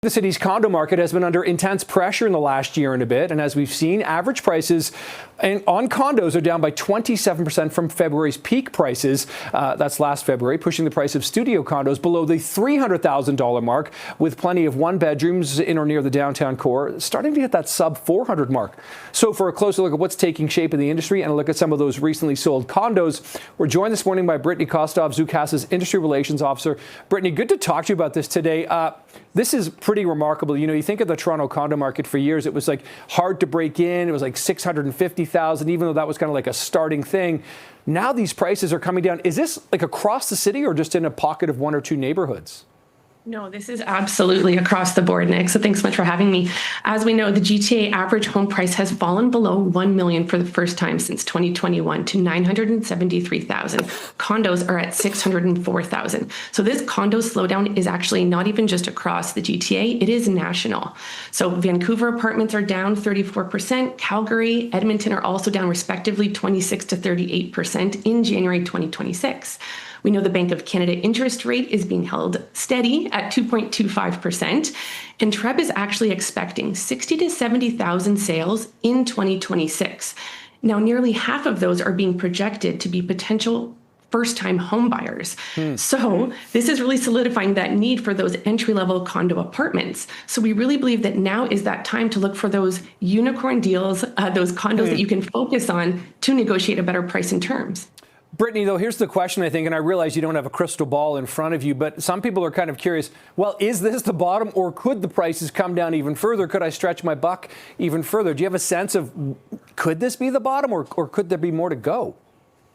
The city's condo market has been under intense pressure in the last year and a bit, and as we've seen, average prices on condos are down by 27% from February's peak prices. That's last February, pushing the price of studio condos below the $300,000 mark, with plenty of one-bedrooms in or near the downtown core starting to hit that sub-$400,000 mark. So for a closer look at what's taking shape in the industry and a look at some of those recently sold condos, we're joined this morning by Brittany Kostov, Zoocasa's Industry Relations Officer. Brittany, good to talk to you about this today. This is pretty remarkable. You know, you think of the Toronto condo market for years, it was like hard to break in. It was like 650,000, even though that was kind of like a starting thing. Now these prices are coming down. Is this like across the city or just in a pocket of one or two neighborhoods? No, this is absolutely across the board, Nick. So thanks so much for having me. As we know, the GTA average home price has fallen below $1 million for the first time since 2021 to $973,000. Condos are at $604,000. So this condo slowdown is actually not even just across the GTA, it is national. So Vancouver apartments are down 34%, Calgary, Edmonton are also down respectively 26 to 38% in January 2026. We know the Bank of Canada interest rate is being held steady at 2.25%, and TREB is actually expecting 60 to 70,000 sales in 2026. Now, nearly half of those are being projected to be potential first-time home buyers. So this is really solidifying that need for those entry-level condo apartments. So we really believe that now is that time to look for those unicorn deals, those condos that you can focus on to negotiate a better price and terms. Brittany, though, here's the question, I think, and I realize you don't have a crystal ball in front of you, but some people are kind of curious, well, is this the bottom, or could the prices come down even further? Could I stretch my buck even further? Do you have a sense of, could this be the bottom, or could there be more to go?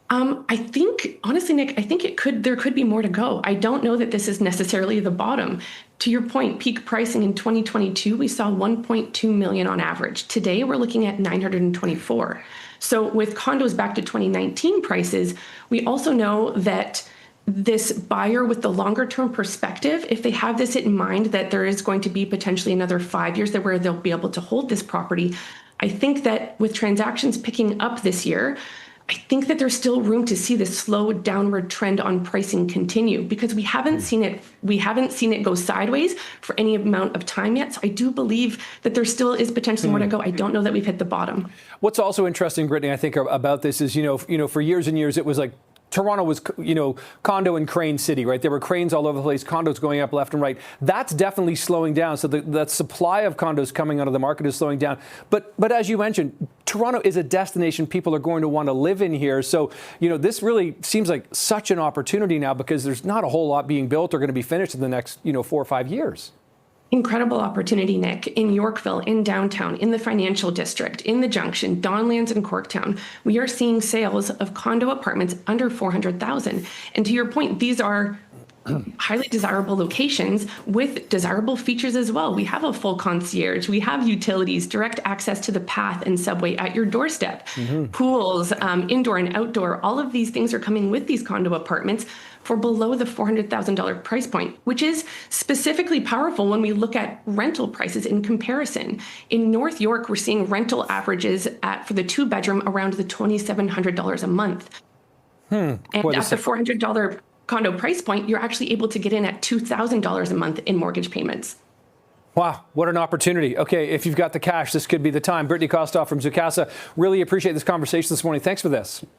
I think, honestly, Nick, I think there could be more to go. I don't know that this is necessarily the bottom. To your point, peak pricing in 2022, we saw 1.2 million on average. Today, we're looking at 924. So with condos back to 2019 prices, we also know that this buyer with the longer term perspective, if they have this in mind that there is going to be potentially another 5 years where they'll be able to hold this property, I think that with transactions picking up this year, I think that there's still room to see this slow downward trend on pricing continue, because we haven't seen it go sideways for any amount of time yet. So I do believe that there still is potentially more to go. I don't know that we've hit the bottom. What's also interesting, Brittany, I think about this is, you know, for years and years, it was like Toronto was, you know, condo and crane city, right? There were cranes all over the place, condos going up left and right. That's definitely slowing down. So the supply of condos coming out of the market is slowing down. But as you mentioned, Toronto is a destination people are going to want to live in here. So, you know, this really seems like such an opportunity now, because there's not a whole lot being built or going to be finished in the next, 4 or 5 years. Incredible opportunity, Nick. In Yorkville, in downtown, in the financial district, in the Junction, Donlands and Corktown, we are seeing sales of condo apartments under $400,000. And to your point, these are highly desirable locations with desirable features as well. We have a full concierge, we have utilities, direct access to the path and subway at your doorstep, pools, indoor and outdoor. All of these things are coming with these condo apartments for below the $400,000 price point, which is specifically powerful when we look at rental prices in comparison. In North York, we're seeing rental averages for the 2-bedroom around the $2,700 a month. And at the $400 condo price point, you're actually able to get in at $2,000 a month in mortgage payments. Wow, what an opportunity. Okay, if you've got the cash, this could be the time. Brittany Kostov from Zoocasa, really appreciate this conversation this morning. Thanks for this.